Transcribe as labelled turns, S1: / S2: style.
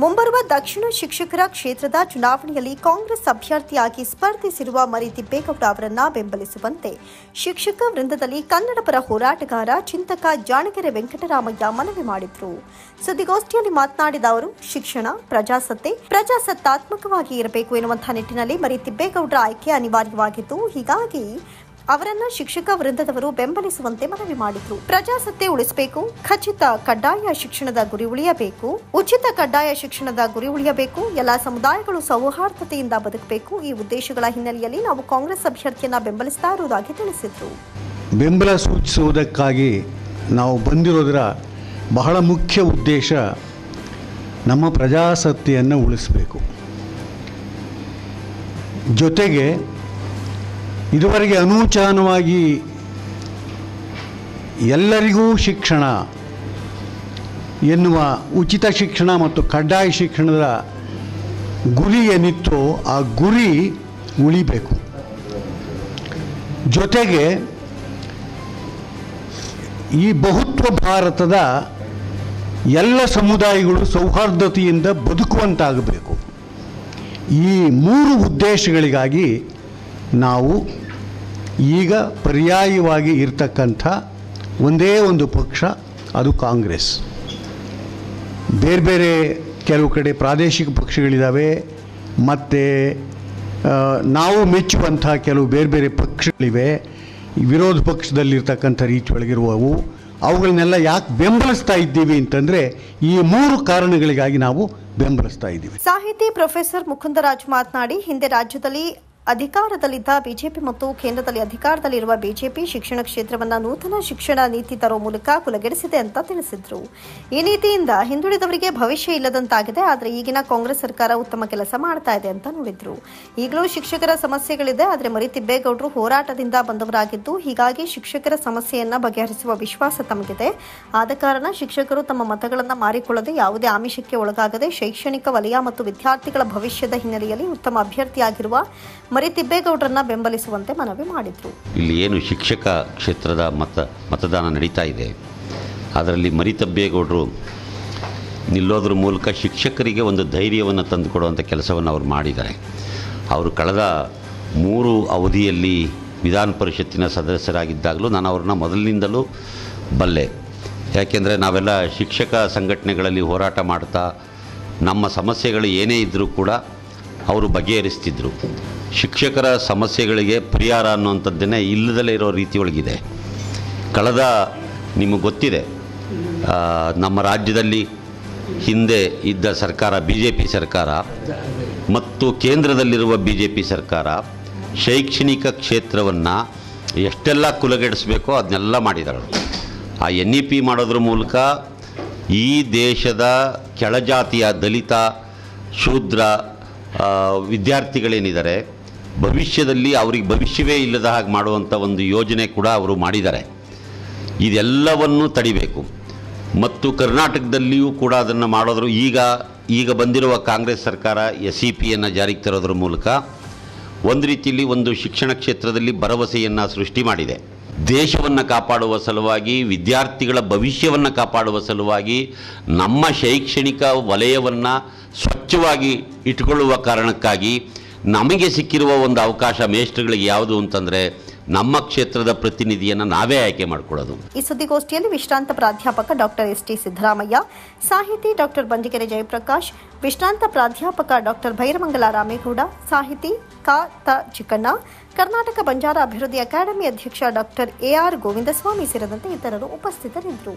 S1: ಮುಂಬರುವ ದಕ್ಷಿಣ ಶಿಕ್ಷಕರ ಕ್ಷೇತ್ರದ ಚುನಾವಣೆಯಲ್ಲಿ ಕಾಂಗ್ರೆಸ್ ಅಭ್ಯರ್ಥಿಯಾಗಿ ಸ್ಪರ್ಧಿಸಿರುವ ಮರಿತಿಬ್ಬೇಗೌಡ ಅವರನ್ನು ಬೆಂಬಲಿಸುವಂತೆ ಶಿಕ್ಷಕ ವೃಂದದಲ್ಲಿ ಕನ್ನಡ ಪರ ಹೋರಾಟಗಾರ ಚಿಂತಕ ಜಾಣಗೆರೆ ವೆಂಕಟರಾಮಯ್ಯ ಮನವಿ ಮಾಡಿದರು. ಸುದ್ದಿಗೋಷ್ಠಿಯಲ್ಲಿ ಮಾತನಾಡಿದ ಅವರು, ಶಿಕ್ಷಣ ಪ್ರಜಾಸತ್ತಾತ್ಮಕವಾಗಿ ಇರಬೇಕು ಎನ್ನುವಂತಹ ನಿಟ್ಟಿನಲ್ಲಿ ಮರಿತಿಬ್ಬೇಗೌಡರ ಆಯ್ಕೆ ಅನಿವಾರ್ಯವಾಗಿದ್ದು, ಹೀಗಾಗಿ ಅವರನ್ನ ಶಿಕ್ಷಕ ವೃಂದದವರು ಬೆಂಬಲಿಸುವಂತೆ ಮನವಿ ಮಾಡಿದರು. ಪ್ರಜಾಸತ್ತೆ ಉಳಿಸಬೇಕು, ಖಚಿತ ಕಡ್ಡಾಯ ಶಿಕ್ಷಣದ ಗುರಿ ಉಳಿಯಬೇಕು, ಉಚಿತ ಕಡ್ಡಾಯ ಶಿಕ್ಷಣದ ಗುರಿ ಉಳಿಯಬೇಕು, ಎಲ್ಲ ಸಮುದಾಯಗಳು ಸೌಹಾರ್ದತೆಯಿಂದ ಬದುಕಬೇಕು. ಈ ಉದ್ದೇಶಗಳ ಹಿನ್ನೆಲೆಯಲ್ಲಿ ನಾವು ಕಾಂಗ್ರೆಸ್ ಅಭ್ಯರ್ಥಿಯನ್ನ ಬೆಂಬಲಿಸ್ತಾ ಇರುವುದಾಗಿ ತಿಳಿಸಿದರು.
S2: ಬೆಂಬಲ ಸೂಚಿಸುವುದಕ್ಕಾಗಿ ನಾವು ಬಂದಿರೋದರ ಬಹಳ ಮುಖ್ಯ ಉದ್ದೇಶ ನಮ್ಮ ಪ್ರಜಾಸತ್ತೆಯನ್ನು ಉಳಿಸಬೇಕು. ಜೊತೆಗೆ ಇದುವರೆಗೆ ಅನೂಚಾನವಾಗಿ ಎಲ್ಲರಿಗೂ ಶಿಕ್ಷಣ ಎನ್ನುವ ಉಚಿತ ಶಿಕ್ಷಣ ಮತ್ತು ಕಡ್ಡಾಯ ಶಿಕ್ಷಣದ ಗುರಿ ಏನಿತ್ತೋ ಆ ಗುರಿ ಉಳಿಬೇಕು. ಜೊತೆಗೆ ಈ ಬಹುತ್ವ ಭಾರತದ ಎಲ್ಲ ಸಮುದಾಯಗಳು ಸೌಹಾರ್ದತೆಯಿಂದ ಬದುಕುವಂತಾಗಬೇಕು. ಈ ಮೂರು ಉದ್ದೇಶಗಳಿಗಾಗಿ ನಾವು ಈಗ ಪರ್ಯಾಯವಾಗಿ ಇರ್ತಕ್ಕಂಥ ಒಂದೇ ಒಂದು ಪಕ್ಷ, ಅದು ಕಾಂಗ್ರೆಸ್. ಬೇರೆ ಬೇರೆ ಕೆಲವು ಕಡೆ ಪ್ರಾದೇಶಿಕ ಪಕ್ಷಗಳಿದ್ದಾವೆ, ಮತ್ತು ನಾವು ಮೆಚ್ಚುವಂಥ ಕೆಲವು ಬೇರೆ ಬೇರೆ ಪಕ್ಷಗಳಿವೆ. ವಿರೋಧ ಪಕ್ಷದಲ್ಲಿರ್ತಕ್ಕಂಥ ರೀತಿ ಒಳಗಿರುವವು, ಅವುಗಳನ್ನೆಲ್ಲ ಯಾಕೆ ಬೆಂಬಲಿಸ್ತಾ ಇದ್ದೀವಿ ಅಂತಂದರೆ ಈ ಮೂರು ಕಾರಣಗಳಿಗಾಗಿ ನಾವು ಬೆಂಬಲಿಸ್ತಾ ಇದ್ದೀವಿ.
S1: ಸಾಹಿತಿ ಪ್ರೊಫೆಸರ್ ಮುಕುಂದರಾಜ್ ಮಾತನಾಡಿ, ಹಿಂದೆ ರಾಜ್ಯದಲ್ಲಿ ಅಧಿಕಾರದಲ್ಲಿದ್ದ ಬಿಜೆಪಿ ಮತ್ತು ಕೇಂದ್ರದಲ್ಲಿ ಅಧಿಕಾರದಲ್ಲಿರುವ ಬಿಜೆಪಿ ಶಿಕ್ಷಣ ಕ್ಷೇತ್ರವನ್ನು ನೂತನ ಶಿಕ್ಷಣ ನೀತಿ ತರೋ ಮೂಲಕ ಕುಲಗೆಡಿಸಿದೆ ಅಂತ ತಿಳಿಸಿದರು. ಈ ನೀತಿಯಿಂದ ಹಿಂದುಳಿದವರಿಗೆ ಭವಿಷ್ಯ ಇಲ್ಲದಂತಾಗಿದೆ, ಆದರೆ ಈಗಿನ ಕಾಂಗ್ರೆಸ್ ಸರ್ಕಾರ ಉತ್ತಮ ಕೆಲಸ ಮಾಡ್ತಾ ಇದೆ ಅಂತ ನುಡಿದ್ರು. ಈಗಲೂ ಶಿಕ್ಷಕರ ಸಮಸ್ಯೆಗಳಿದೆ, ಆದರೆ ಮರಿತಿಬ್ಬೇಗೌಡರು ಹೋರಾಟದಿಂದ ಬಂದವರಾಗಿದ್ದು, ಹೀಗಾಗಿ ಶಿಕ್ಷಕರ ಸಮಸ್ಯೆಯನ್ನ ಬಗೆಹರಿಸುವ ವಿಶ್ವಾಸ ತಮಗಿದೆ. ಆದ ಕಾರಣ ಶಿಕ್ಷಕರು ತಮ್ಮ ಮತಗಳನ್ನು ಮಾರಿಕೊಳ್ಳದೆ, ಯಾವುದೇ ಆಮಿಷಕ್ಕೆ ಒಳಗಾಗದೆ ಶೈಕ್ಷಣಿಕ ವಲಯ ಮತ್ತು ವಿದ್ಯಾರ್ಥಿಗಳ ಭವಿಷ್ಯದ ಹಿನ್ನೆಲೆಯಲ್ಲಿ ಉತ್ತಮ ಅಭ್ಯರ್ಥಿಯಾಗಿರುವ ಮರಿತಿಬ್ಬೇಗೌಡರನ್ನ ಬೆಂಬಲಿಸುವಂತೆ ಮನವಿ ಮಾಡಿದರು.
S3: ಇಲ್ಲಿ ಏನು ಶಿಕ್ಷಕ ಕ್ಷೇತ್ರದ ಮತದಾನ ನಡೀತಾ ಇದೆ, ಅದರಲ್ಲಿ ಮರಿತಿಬ್ಬೇಗೌಡರು ನಿಲ್ಲೋದ್ರ ಮೂಲಕ ಶಿಕ್ಷಕರಿಗೆ ಒಂದು ಧೈರ್ಯವನ್ನು ತಂದುಕೊಡುವಂಥ ಕೆಲಸವನ್ನು ಅವರು ಮಾಡಿದ್ದಾರೆ. ಅವರು ಕಳೆದ 3 ಅವಧಿಯಲ್ಲಿ ವಿಧಾನ ಪರಿಷತ್ತಿನ ಸದಸ್ಯರಾಗಿದ್ದಾಗಲೂ ನಾನು ಅವ್ರನ್ನ ಮೊದಲಿನಿಂದಲೂ ಬಲ್ಲೆ. ಯಾಕೆಂದರೆ ನಾವೆಲ್ಲ ಶಿಕ್ಷಕ ಸಂಘಟನೆಗಳಲ್ಲಿ ಹೋರಾಟ ಮಾಡ್ತಾ ನಮ್ಮ ಸಮಸ್ಯೆಗಳು ಏನೇ ಇದ್ದರೂ ಕೂಡ ಅವರು ಬಗೆಹರಿಸ್ತಿದ್ರು. ಶಿಕ್ಷಕರ ಸಮಸ್ಯೆಗಳಿಗೆ ಪರಿಹಾರ ಅನ್ನುವಂಥದ್ದನ್ನೇ ಇಲ್ಲದಲ್ಲೇ ಇರೋ ರೀತಿಯೊಳಗಿದೆ. ಕಳೆದ ನಿಮಗೆ ಗೊತ್ತಿದೆ, ನಮ್ಮ ರಾಜ್ಯದಲ್ಲಿ ಹಿಂದೆ ಇದ್ದ ಸರ್ಕಾರ BJP ಸರ್ಕಾರ ಮತ್ತು ಕೇಂದ್ರದಲ್ಲಿರುವ BJP ಸರ್ಕಾರ ಶೈಕ್ಷಣಿಕ ಕ್ಷೇತ್ರವನ್ನು ಎಷ್ಟೆಲ್ಲ ಕುಲಗೆಡಿಸಬೇಕೋ ಅದನ್ನೆಲ್ಲ ಮಾಡಿದ್ದಾರೆ. ಆ NEP ಮಾಡೋದ್ರ ಮೂಲಕ ಈ ದೇಶದ ಕೆಳಜಾತಿಯ ದಲಿತ ಶೂದ್ರ ವಿದ್ಯಾರ್ಥಿಗಳೇನಿದ್ದಾರೆ, ಭವಿಷ್ಯದಲ್ಲಿ ಅವ್ರಿಗೆ ಭವಿಷ್ಯವೇ ಇಲ್ಲದ ಹಾಗೆ ಮಾಡುವಂಥ ಒಂದು ಯೋಜನೆ ಕೂಡ ಅವರು ಮಾಡಿದ್ದಾರೆ. ಇದೆಲ್ಲವನ್ನು ತಡಿಬೇಕು. ಮತ್ತು ಕರ್ನಾಟಕದಲ್ಲಿಯೂ ಕೂಡ ಅದನ್ನು ಮಾಡೋದ್ರು. ಈಗ ಬಂದಿರುವ ಕಾಂಗ್ರೆಸ್ ಸರ್ಕಾರ SEPಯನ್ನು ಜಾರಿಗೆ ತರೋದ್ರ ಮೂಲಕ ಒಂದು ರೀತಿಯಲ್ಲಿ ಒಂದು ಶಿಕ್ಷಣ ಕ್ಷೇತ್ರದಲ್ಲಿ ಭರವಸೆಯನ್ನು ಸೃಷ್ಟಿ ಮಾಡಿದೆ. ದೇಶವನ್ನು ಕಾಪಾಡುವ ಸಲುವಾಗಿ, ವಿದ್ಯಾರ್ಥಿಗಳ ಭವಿಷ್ಯವನ್ನು ಕಾಪಾಡುವ ಸಲುವಾಗಿ, ನಮ್ಮ ಶೈಕ್ಷಣಿಕ ವಲಯವನ್ನು ಸ್ವಚ್ಛವಾಗಿ ಇಟ್ಟುಕೊಳ್ಳುವ ಕಾರಣಕ್ಕಾಗಿ ನಮಗೆ ಸಿಕ್ಕಿರುವ ಒಂದು ಅವಕಾಶ ಮೇಷ್ಟ್ರುಗಳಿಗೆ ಯಾವುದು ಅಂತಂದರೆ ನಮ್ಮ ಕ್ಷೇತ್ರದ ಪ್ರತಿನಿಧಿಯನ್ನು ನಾವೇ ಆಯ್ಕೆ ಮಾಡಿಕೊಳ್ಳೋದು.
S1: ಈ ಸುದ್ದಿಗೋಷ್ಠಿಯಲ್ಲಿ ವಿಶ್ರಾಂತ ಪ್ರಾಧ್ಯಾಪಕ ಡಾಕ್ಟರ್ ST ಸಿದ್ದರಾಮಯ್ಯ, ಸಾಹಿತಿ ಡಾಕ್ಟರ್ ಬಂಡಿಗೆರೆ ಜಯಪ್ರಕಾಶ್, ವಿಶ್ರಾಂತ ಪ್ರಾಧ್ಯಾಪಕ ಡಾಕ್ಟರ್ ಭೈರಮಂಗಲ ರಾಮೇಗೌಡ, ಸಾಹಿತಿ ತ ಚಿಕ್ಕಣ್ಣ, ಕರ್ನಾಟಕ ಬಂಜಾರ ಅಭಿವೃದ್ಧಿ ಅಕಾಡೆಮಿ ಅಧ್ಯಕ್ಷ ಡಾಕ್ಟರ್ AR ಗೋವಿಂದಸ್ವಾಮಿ ಸೇರಿದಂತೆ ಇತರರು ಉಪಸ್ಥಿತರಿದ್ದರು.